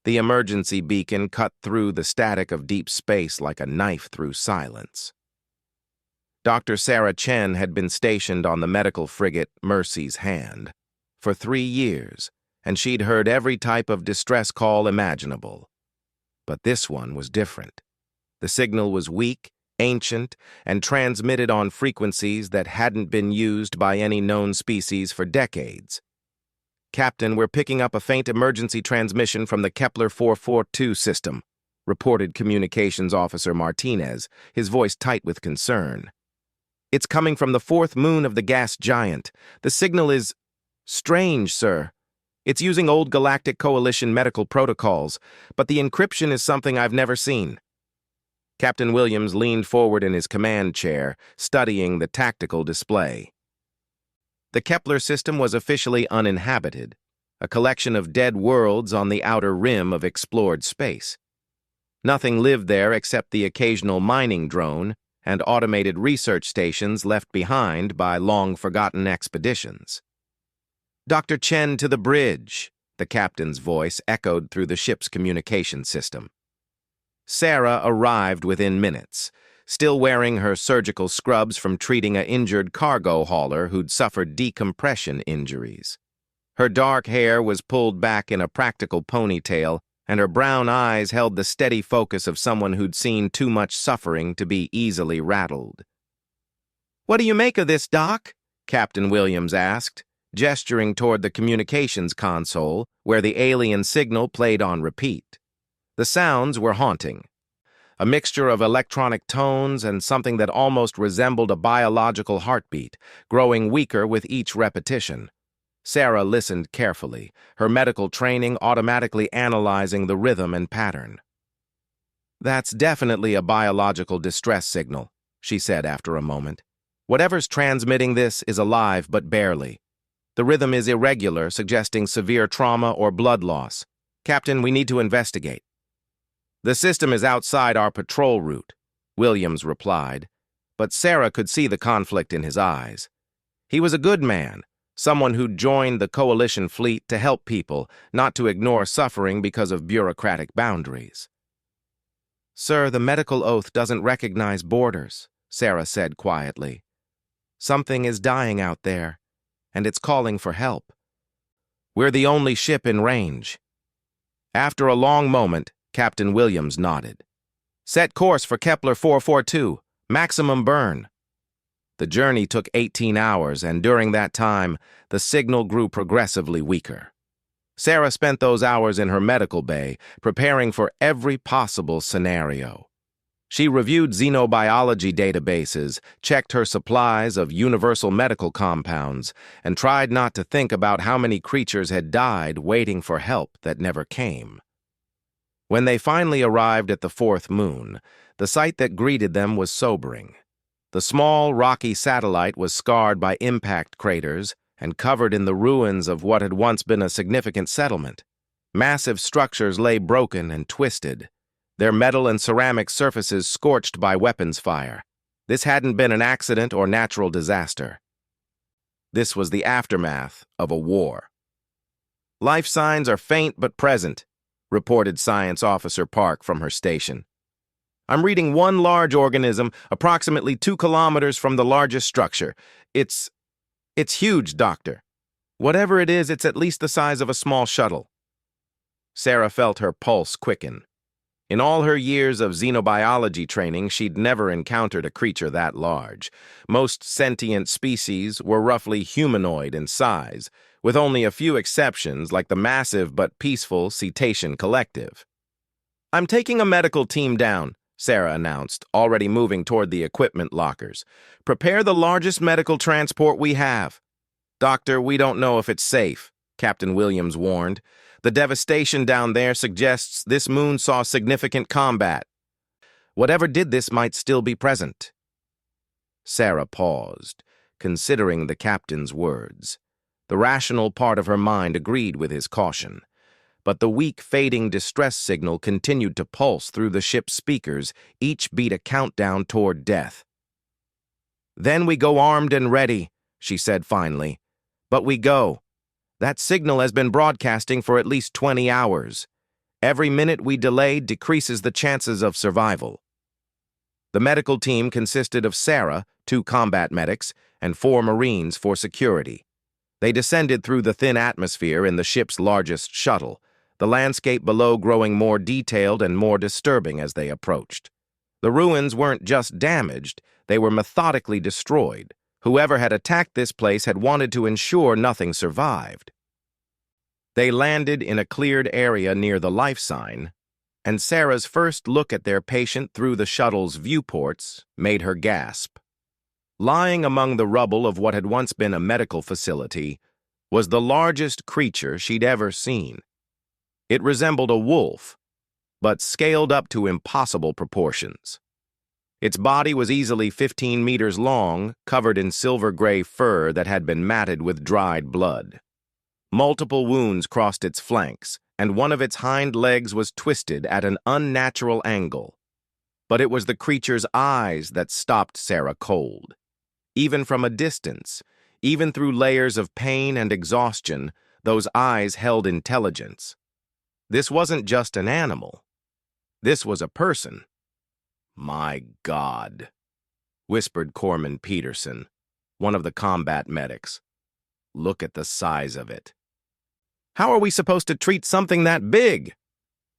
The emergency beacon cut through the static of deep space like a knife through silence. Dr. Sarah Chen had been stationed on the medical frigate Mercy's Hand for 3 years, and she'd heard every type of distress call imaginable. But this one was different. The signal was weak, ancient, and transmitted on frequencies that hadn't been used by any known species for decades. "Captain, we're picking up a faint emergency transmission from the Kepler 442 system," reported Communications Officer Martinez, his voice tight with concern. "It's coming from the fourth moon of the gas giant. The signal is strange, sir. It's using old Galactic Coalition medical protocols, but the encryption is something I've never seen." Captain Williams leaned forward in his command chair, studying the tactical display. The Kepler system was officially uninhabited, a collection of dead worlds on the outer rim of explored space. Nothing lived there except the occasional mining drone and automated research stations left behind by long-forgotten expeditions. "Dr. Chen to the bridge," the captain's voice echoed through the ship's communication system. Sarah arrived within minutes, still wearing her surgical scrubs from treating an injured cargo hauler who'd suffered decompression injuries. Her dark hair was pulled back in a practical ponytail, and her brown eyes held the steady focus of someone who'd seen too much suffering to be easily rattled. "What do you make of this, Doc?" Captain Williams asked, gesturing toward the communications console, where the alien signal played on repeat. The sounds were haunting. A mixture of electronic tones and something that almost resembled a biological heartbeat, growing weaker with each repetition. Sarah listened carefully, her medical training automatically analyzing the rhythm and pattern. "That's definitely a biological distress signal," she said after a moment. "Whatever's transmitting this is alive, but barely. The rhythm is irregular, suggesting severe trauma or blood loss. Captain, we need to investigate." "The system is outside our patrol route," Williams replied, but Sarah could see the conflict in his eyes. He was a good man, someone who'd joined the Coalition fleet to help people, not to ignore suffering because of bureaucratic boundaries. "Sir, the medical oath doesn't recognize borders," Sarah said quietly. "Something is dying out there, and it's calling for help. We're the only ship in range." After a long moment, Captain Williams nodded. "Set course for Kepler 442, maximum burn." The journey took 18 hours, and during that time, the signal grew progressively weaker. Sarah spent those hours in her medical bay, preparing for every possible scenario. She reviewed xenobiology databases, checked her supplies of universal medical compounds, and tried not to think about how many creatures had died waiting for help that never came. When they finally arrived at the fourth moon, the sight that greeted them was sobering. The small, rocky satellite was scarred by impact craters and covered in the ruins of what had once been a significant settlement. Massive structures lay broken and twisted, their metal and ceramic surfaces scorched by weapons fire. This hadn't been an accident or natural disaster. This was the aftermath of a war. "Life signs are faint but present," reported Science Officer Park from her station. "I'm reading one large organism approximately 2 kilometers from the largest structure. It's huge, Doctor. Whatever it is, it's at least the size of a small shuttle." Sarah felt her pulse quicken. In all her years of xenobiology training, she'd never encountered a creature that large. Most sentient species were roughly humanoid in size, with only a few exceptions like the massive but peaceful cetacean collective. "I'm taking a medical team down," Sarah announced, already moving toward the equipment lockers. "Prepare the largest medical transport we have." "Doctor, we don't know if it's safe," Captain Williams warned. "The devastation down there suggests this moon saw significant combat. Whatever did this might still be present." Sarah paused, considering the captain's words. The rational part of her mind agreed with his caution. But the weak, fading distress signal continued to pulse through the ship's speakers, each beat a countdown toward death. "Then we go armed and ready," she said finally. "But we go. That signal has been broadcasting for at least 20 hours. Every minute we delay decreases the chances of survival. The medical team consisted of Sarah, 2 combat medics, and 4 Marines for security. They descended through the thin atmosphere in the ship's largest shuttle, the landscape below growing more detailed and more disturbing as they approached. The ruins weren't just damaged, they were methodically destroyed. Whoever had attacked this place had wanted to ensure nothing survived. They landed in a cleared area near the life sign, and Sarah's first look at their patient through the shuttle's viewports made her gasp. Lying among the rubble of what had once been a medical facility was the largest creature she'd ever seen. It resembled a wolf, but scaled up to impossible proportions. Its body was easily 15 meters long, covered in silver-gray fur that had been matted with dried blood. Multiple wounds crossed its flanks, and one of its hind legs was twisted at an unnatural angle. But it was the creature's eyes that stopped Sarah cold. Even from a distance, even through layers of pain and exhaustion, those eyes held intelligence. This wasn't just an animal. This was a person. "My God," whispered Corman Peterson, one of the combat medics. "Look at the size of it." "How are we supposed to treat something that big?"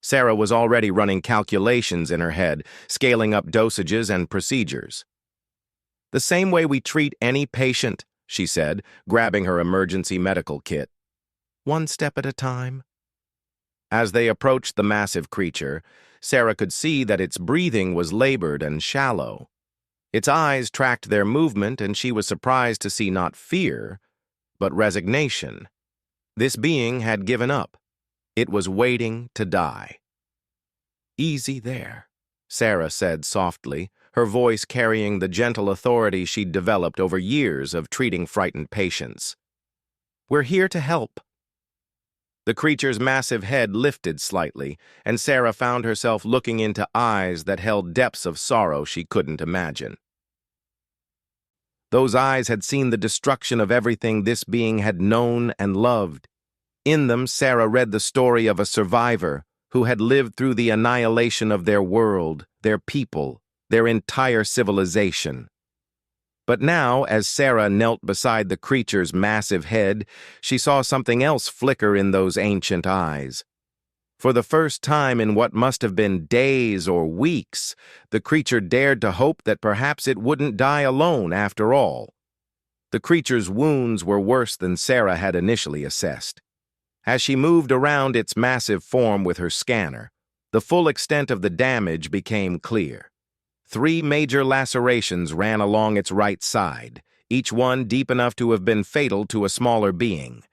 Sarah was already running calculations in her head, scaling up dosages and procedures. "The same way we treat any patient," she said, grabbing her emergency medical kit. "One step at a time." As they approached the massive creature, Sarah could see that its breathing was labored and shallow. Its eyes tracked their movement, and she was surprised to see not fear, but resignation. This being had given up. It was waiting to die. "Easy there," Sarah said softly, her voice carrying the gentle authority she'd developed over years of treating frightened patients. "We're here to help." The creature's massive head lifted slightly, and Sarah found herself looking into eyes that held depths of sorrow she couldn't imagine. Those eyes had seen the destruction of everything this being had known and loved. In them, Sarah read the story of a survivor who had lived through the annihilation of their world, their people, their entire civilization. But now, as Sarah knelt beside the creature's massive head, she saw something else flicker in those ancient eyes. For the first time in what must have been days or weeks, the creature dared to hope that perhaps it wouldn't die alone after all. The creature's wounds were worse than Sarah had initially assessed. As she moved around its massive form with her scanner, the full extent of the damage became clear. 3 major lacerations ran along its right side, each one deep enough to have been fatal to a smaller being.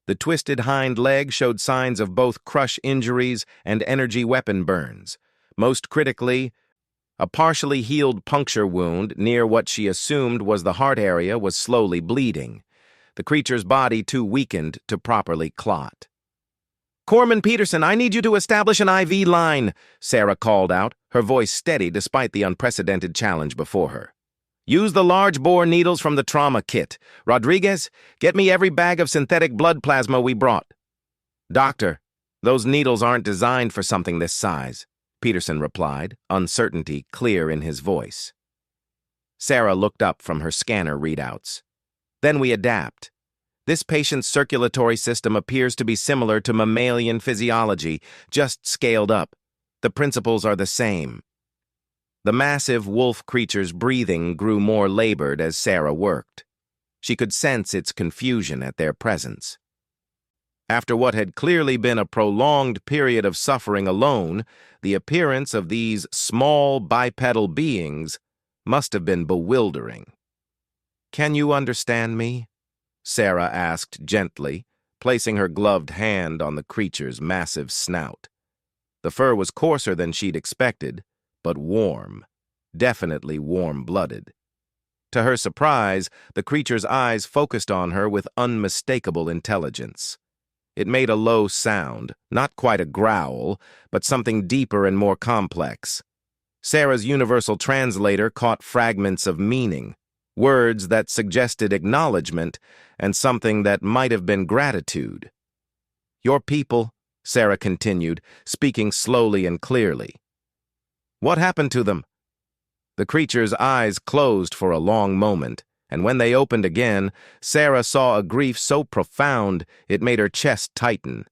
The twisted hind leg showed signs of both crush injuries and energy weapon burns. Most critically, a partially healed puncture wound near what she assumed was the heart area was slowly bleeding. The creature's body too weakened to properly clot. "Corman Peterson, I need you to establish an IV line," Sarah called out, her voice steady despite the unprecedented challenge before her. "Use the large-bore needles from the trauma kit. Rodriguez, get me every bag of synthetic blood plasma we brought." "Doctor, those needles aren't designed for something this size," Peterson replied, uncertainty clear in his voice. Sarah looked up from her scanner readouts. "Then we adapt. This patient's circulatory system appears to be similar to mammalian physiology, just scaled up. The principles are the same." The massive wolf creature's breathing grew more labored as Sarah worked. She could sense its confusion at their presence. After what had clearly been a prolonged period of suffering alone, the appearance of these small bipedal beings must have been bewildering. "Can you understand me?" Sarah asked gently, placing her gloved hand on the creature's massive snout. The fur was coarser than she'd expected, but warm, definitely warm-blooded. To her surprise, the creature's eyes focused on her with unmistakable intelligence. It made a low sound, not quite a growl, but something deeper and more complex. Sarah's universal translator caught fragments of meaning, words that suggested acknowledgement and something that might have been gratitude. "Your people," Sarah continued, speaking slowly and clearly. What happened to them? The creature's eyes closed for a long moment, and when they opened again, Sarah saw a grief so profound it made her chest tighten.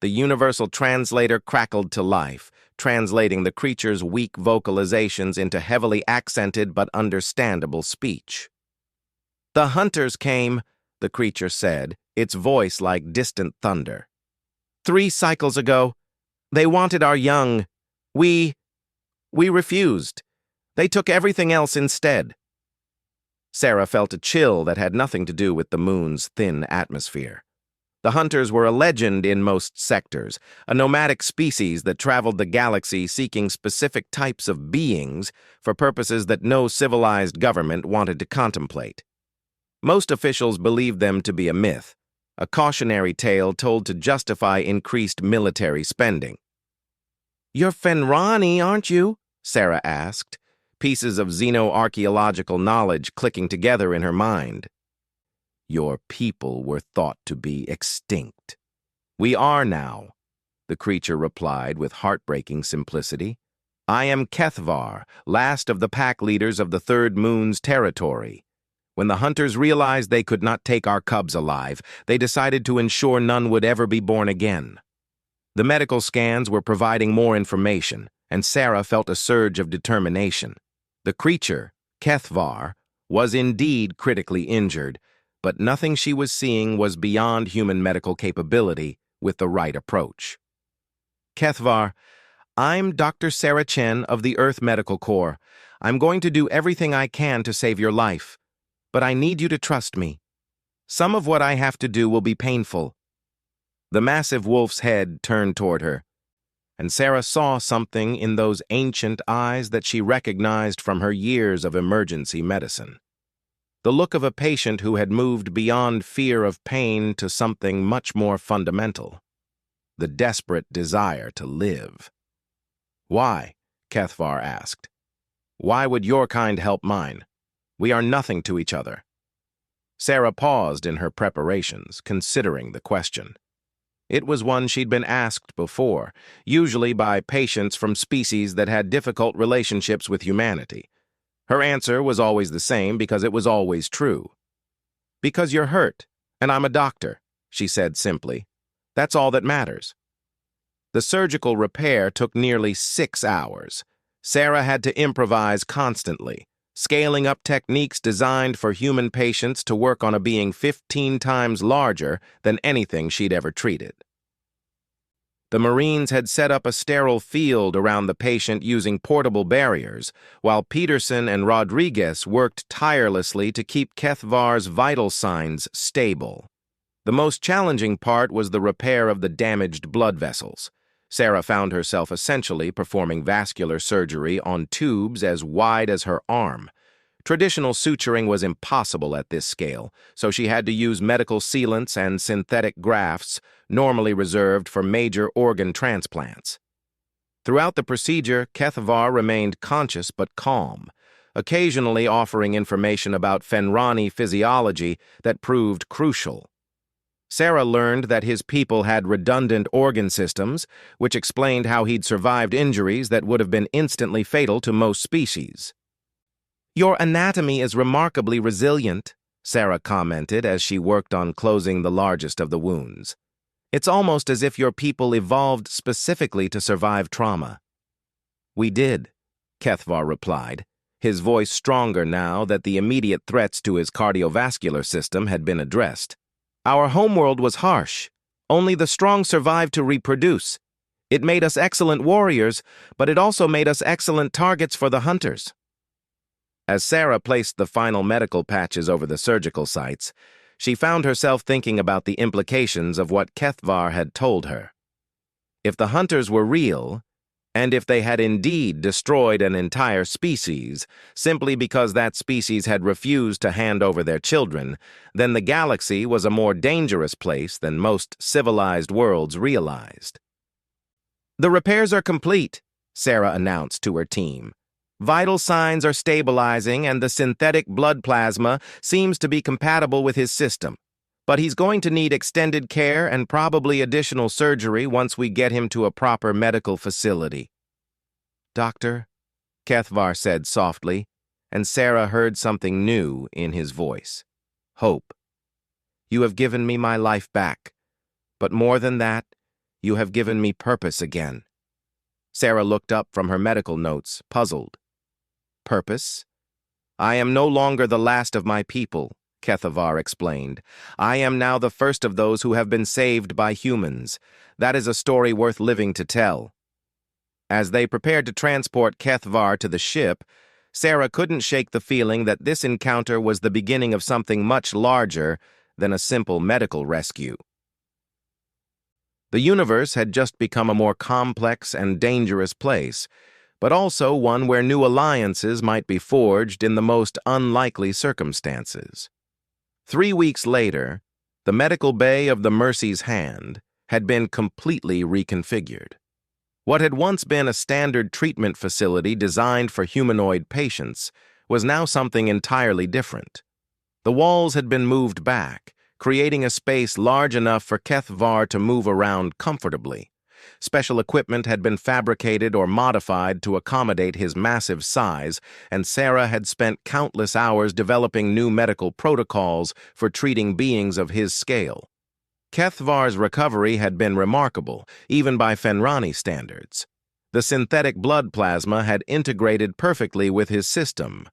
The universal translator crackled to life, translating the creature's weak vocalizations into heavily accented but understandable speech. The hunters came, the creature said, its voice like distant thunder. 3 cycles ago, they wanted our young. We refused. They took everything else instead. Sarah felt a chill that had nothing to do with the moon's thin atmosphere. The hunters were a legend in most sectors, a nomadic species that traveled the galaxy seeking specific types of beings for purposes that no civilized government wanted to contemplate. Most officials believed them to be a myth, a cautionary tale told to justify increased military spending. "You're Fenrani, aren't you?" Sarah asked, pieces of xenoarchaeological knowledge clicking together in her mind. "Your people were thought to be extinct." "We are now," the creature replied with heartbreaking simplicity. "I am Kethvar, last of the pack leaders of the Third Moon's territory. When the hunters realized they could not take our cubs alive, they decided to ensure none would ever be born again." The medical scans were providing more information, and Sarah felt a surge of determination. The creature, Kethvar, was indeed critically injured, but nothing she was seeing was beyond human medical capability with the right approach. "Kethvar, I'm Dr. Sarah Chen of the Earth Medical Corps. I'm going to do everything I can to save your life, but I need you to trust me. Some of what I have to do will be painful." The massive wolf's head turned toward her, and Sarah saw something in those ancient eyes that she recognized from her years of emergency medicine. The look of a patient who had moved beyond fear of pain to something much more fundamental. The desperate desire to live. "Why?" Kethvar asked. "Why would your kind help mine? We are nothing to each other." Sarah paused in her preparations, considering the question. It was one she'd been asked before, usually by patients from species that had difficult relationships with humanity. Her answer was always the same because it was always true. "Because you're hurt, and I'm a doctor," she said simply. "That's all that matters." The surgical repair took nearly 6 hours. Sarah had to improvise constantly, scaling up techniques designed for human patients to work on a being 15 times larger than anything she'd ever treated. The Marines had set up a sterile field around the patient using portable barriers, while Peterson and Rodriguez worked tirelessly to keep Kethvar's vital signs stable. The most challenging part was the repair of the damaged blood vessels. Sarah found herself essentially performing vascular surgery on tubes as wide as her arm. Traditional suturing was impossible at this scale, so she had to use medical sealants and synthetic grafts, normally reserved for major organ transplants. Throughout the procedure, Kethvar remained conscious but calm, occasionally offering information about Fenrani physiology that proved crucial. Sarah learned that his people had redundant organ systems, which explained how he'd survived injuries that would have been instantly fatal to most species. "Your anatomy is remarkably resilient," Sarah commented as she worked on closing the largest of the wounds. "It's almost as if your people evolved specifically to survive trauma." "We did," Kethvar replied, his voice stronger now that the immediate threats to his cardiovascular system had been addressed. "Our homeworld was harsh. Only the strong survived to reproduce. It made us excellent warriors, but it also made us excellent targets for the hunters." As Sarah placed the final medical patches over the surgical sites, she found herself thinking about the implications of what Kethvar had told her. If the hunters were real, and if they had indeed destroyed an entire species simply because that species had refused to hand over their children, then the galaxy was a more dangerous place than most civilized worlds realized. "The repairs are complete," Sarah announced to her team. "Vital signs are stabilizing and the synthetic blood plasma seems to be compatible with his system. but he's going to need extended care and probably additional surgery once we get him to a proper medical facility. Doctor, Kethvar said softly, and Sarah heard something new in his voice. Hope. You have given me my life back, but more than that, you have given me purpose again. Sarah looked up from her medical notes, puzzled. Purpose? I am no longer the last of my people, Kethvar explained. I am now the first of those who have been saved by humans. That is a story worth living to tell. As they prepared to transport Kethvar to the ship, Sarah couldn't shake the feeling that this encounter was the beginning of something much larger than a simple medical rescue. The universe had just become a more complex and dangerous place, but also one where new alliances might be forged in the most unlikely circumstances. 3 weeks later, the medical bay of the Mercy's Hand had been completely reconfigured. What had once been a standard treatment facility designed for humanoid patients was now something entirely different. The walls had been moved back, creating a space large enough for Kethvar to move around comfortably. Special equipment had been fabricated or modified to accommodate his massive size, and Sarah had spent countless hours developing new medical protocols for treating beings of his scale. Kethvar's recovery had been remarkable, even by Fenrani standards. The synthetic blood plasma had integrated perfectly with his system,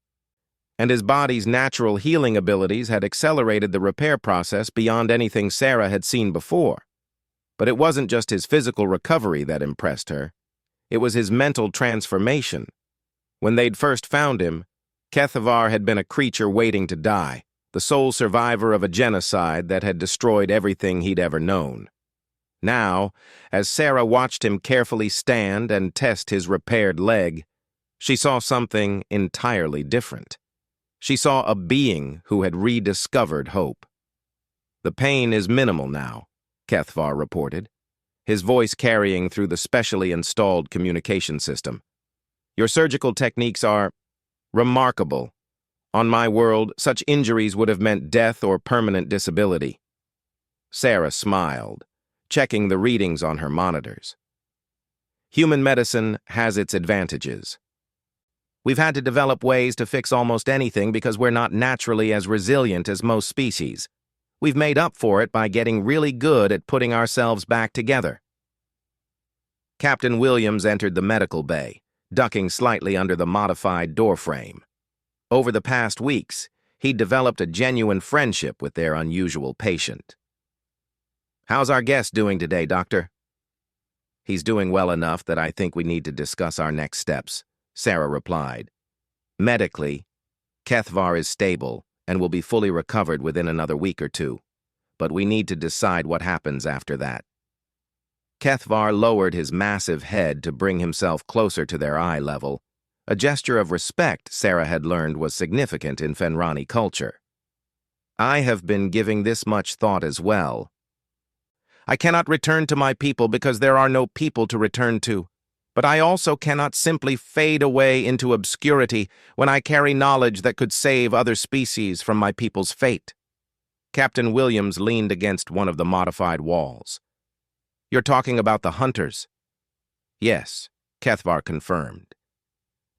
and his body's natural healing abilities had accelerated the repair process beyond anything Sarah had seen before. But it wasn't just his physical recovery that impressed her. It was his mental transformation. When they'd first found him, Kethvar had been a creature waiting to die, the sole survivor of a genocide that had destroyed everything he'd ever known. Now, as Sarah watched him carefully stand and test his repaired leg, she saw something entirely different. She saw a being who had rediscovered hope. The pain is minimal now, Kethvar reported, his voice carrying through the specially installed communication system. Your surgical techniques are remarkable. On my world, such injuries would have meant death or permanent disability. Sarah smiled, checking the readings on her monitors. Human medicine has its advantages. We've had to develop ways to fix almost anything because we're not naturally as resilient as most species. We've made up for it by getting really good at putting ourselves back together. Captain Williams entered the medical bay, ducking slightly under the modified doorframe. Over the past weeks, he'd developed a genuine friendship with their unusual patient. How's our guest doing today, Doctor? He's doing well enough that I think we need to discuss our next steps, Sarah replied. Medically, Kethvar is stable and will be fully recovered within another week or two, but we need to decide what happens after that. Kethvar lowered his massive head to bring himself closer to their eye level, a gesture of respect Sarah had learned was significant in Fenrani culture. I have been giving this much thought as well. I cannot return to my people because there are no people to return to, but I also cannot simply fade away into obscurity when I carry knowledge that could save other species from my people's fate. Captain Williams leaned against one of the modified walls. You're talking about the hunters? Yes, Kethvar confirmed.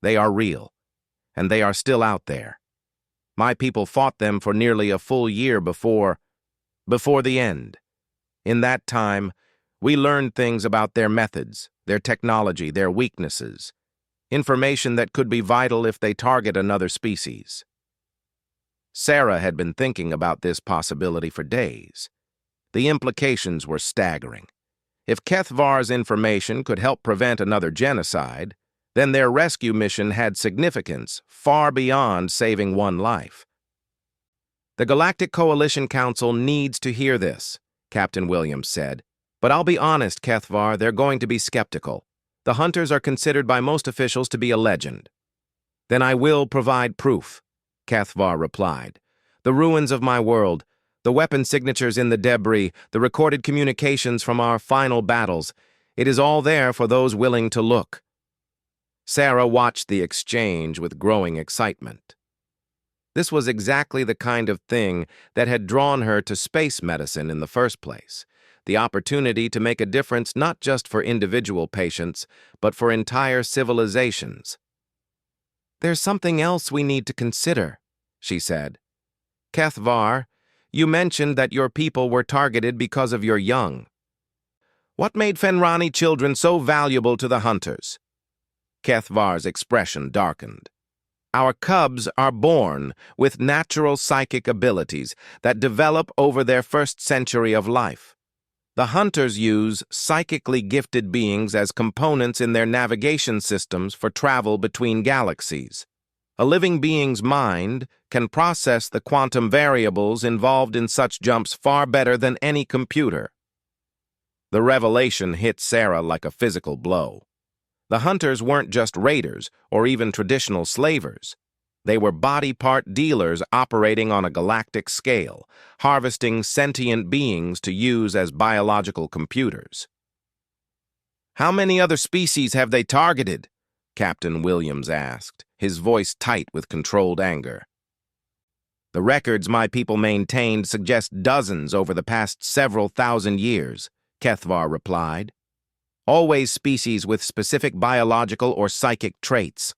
They are real, and they are still out there. My people fought them for nearly a full year before the end. In that time, we learned things about their methods, their technology, their weaknesses, information that could be vital if they target another species. Sarah had been thinking about this possibility for days. The implications were staggering. If Kethvar's information could help prevent another genocide, then their rescue mission had significance far beyond saving one life. The Galactic Coalition Council needs to hear this, Captain Williams said. But I'll be honest, Kethvar, they're going to be skeptical. The hunters are considered by most officials to be a legend. Then I will provide proof, Kethvar replied. The ruins of my world, the weapon signatures in the debris, the recorded communications from our final battles, it is all there for those willing to look. Sarah watched the exchange with growing excitement. This was exactly the kind of thing that had drawn her to space medicine in the first place. The opportunity to make a difference not just for individual patients, but for entire civilizations. "There's something else we need to consider," she said. "Kethvar, you mentioned that your people were targeted because of your young. What made Fenrani children so valuable to the hunters?" Kethvar's expression darkened. "Our cubs are born with natural psychic abilities that develop over their first century of life. The hunters use psychically gifted beings as components in their navigation systems for travel between galaxies. A living being's mind can process the quantum variables involved in such jumps far better than any computer." The revelation hit Sarah like a physical blow. The hunters weren't just raiders or even traditional slavers. They were body part dealers operating on a galactic scale, harvesting sentient beings to use as biological computers. "How many other species have they targeted?" Captain Williams asked, his voice tight with controlled anger. "The records my people maintained suggest dozens over the past several thousand years," Kethvar replied. "Always species with specific biological or psychic traits.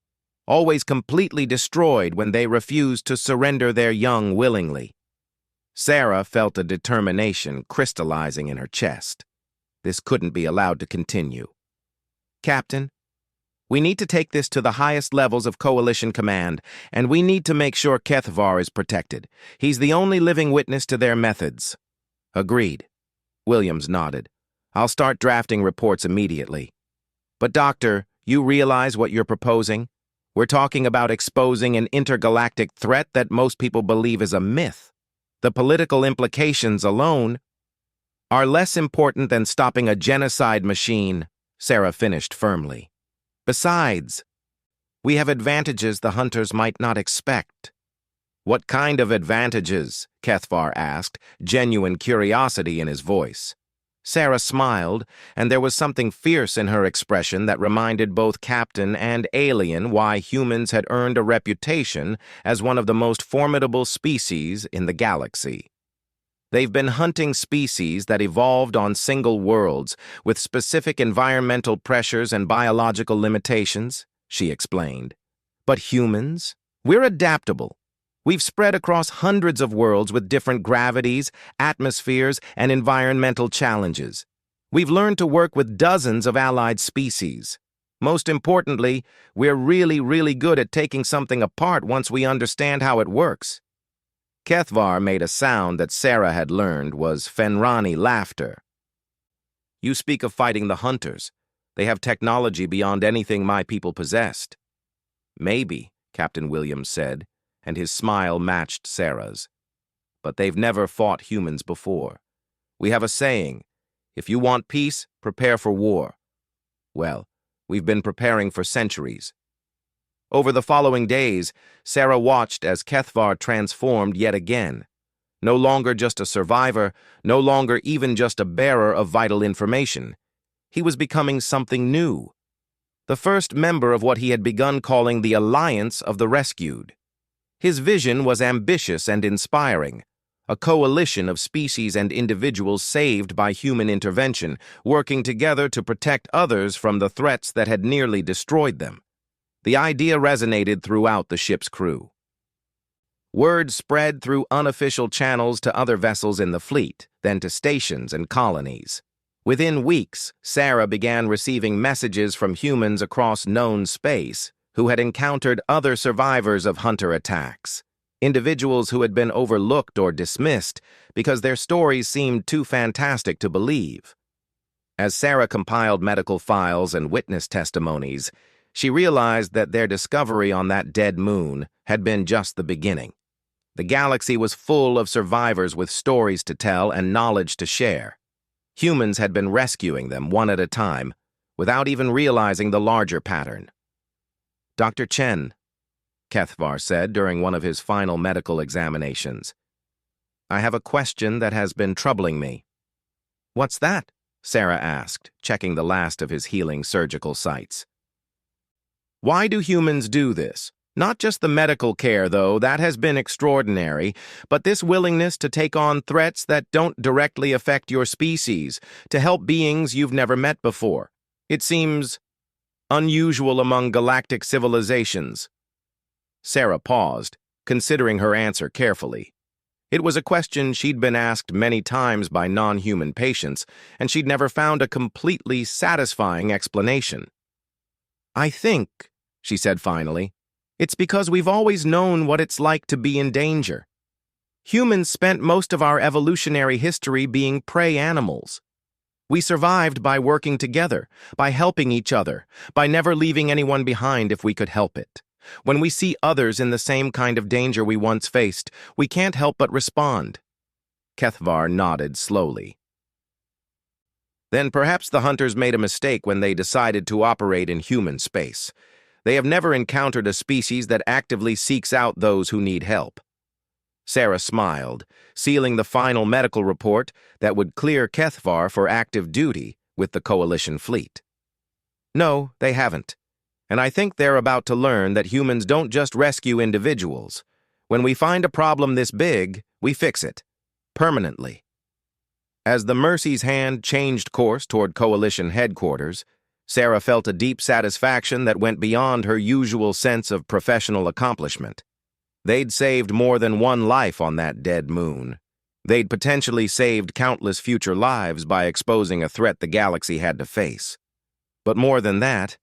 Always completely destroyed when they refused to surrender their young willingly." Sarah felt a determination crystallizing in her chest. This couldn't be allowed to continue. "Captain, we need to take this to the highest levels of Coalition Command, and we need to make sure Kethvar is protected. He's the only living witness to their methods." "Agreed." Williams nodded. "I'll start drafting reports immediately." "But Doctor, you realize what you're proposing? We're talking about exposing an intergalactic threat that most people believe is a myth. The political implications alone are less important than stopping a genocide machine," Sarah finished firmly. "Besides, we have advantages the hunters might not expect." "What kind of advantages?" Kethvar asked, genuine curiosity in his voice. Sarah smiled, and there was something fierce in her expression that reminded both Captain and alien why humans had earned a reputation as one of the most formidable species in the galaxy. "They've been hunting species that evolved on single worlds with specific environmental pressures and biological limitations," she explained. "But humans? We're adaptable. We've spread across hundreds of worlds with different gravities, atmospheres, and environmental challenges. We've learned to work with dozens of allied species. Most importantly, we're really good at taking something apart once we understand how it works." Kethvar made a sound that Sarah had learned was Fenrani laughter. "You speak of fighting the hunters. They have technology beyond anything my people possessed." "Maybe," Captain Williams said, and his smile matched Sarah's. "But they've never fought humans before. We have a saying, if you want peace, prepare for war. Well, we've been preparing for centuries." Over the following days, Sarah watched as Kethvar transformed yet again. No longer just a survivor, no longer even just a bearer of vital information. He was becoming something new. The first member of what he had begun calling the Alliance of the Rescued. His vision was ambitious and inspiring, a coalition of species and individuals saved by human intervention, working together to protect others from the threats that had nearly destroyed them. The idea resonated throughout the ship's crew. Word spread through unofficial channels to other vessels in the fleet, then to stations and colonies. Within weeks, Sarah began receiving messages from humans across known space who had encountered other survivors of hunter attacks, individuals who had been overlooked or dismissed because their stories seemed too fantastic to believe. As Sarah compiled medical files and witness testimonies, she realized that their discovery on that dead moon had been just the beginning. The galaxy was full of survivors with stories to tell and knowledge to share. Humans had been rescuing them one at a time, without even realizing the larger pattern. "Dr. Chen," Kethvar said during one of his final medical examinations, "I have a question that has been troubling me." "What's that?" Sarah asked, checking the last of his healing surgical sites. "Why do humans do this? Not just the medical care, though, that has been extraordinary, but this willingness to take on threats that don't directly affect your species, to help beings you've never met before. It seems unusual among galactic civilizations. Sarah paused, considering her answer carefully. It was a question she'd been asked many times by non-human patients, and she'd never found a completely satisfying explanation. "I think," she said finally, "it's because we've always known what it's like to be in danger. Humans spent most of our evolutionary history being prey animals. We survived by working together, by helping each other, by never leaving anyone behind if we could help it. When we see others in the same kind of danger we once faced, we can't help but respond." Kethvar nodded slowly. "Then perhaps the hunters made a mistake when they decided to operate in human space. They have never encountered a species that actively seeks out those who need help." Sarah smiled, sealing the final medical report that would clear Kethvar for active duty with the Coalition fleet. "No, they haven't. And I think they're about to learn that humans don't just rescue individuals. When we find a problem this big, we fix it. Permanently." As the Mercy's hand changed course toward Coalition headquarters, Sarah felt a deep satisfaction that went beyond her usual sense of professional accomplishment. They'd saved more than one life on that dead moon. They'd potentially saved countless future lives by exposing a threat the galaxy had to face. But more than that,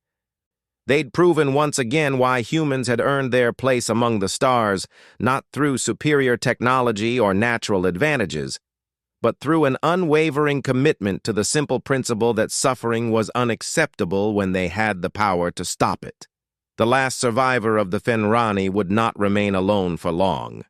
they'd proven once again why humans had earned their place among the stars, not through superior technology or natural advantages, but through an unwavering commitment to the simple principle that suffering was unacceptable when they had the power to stop it. The last survivor of the Fenrani would not remain alone for long.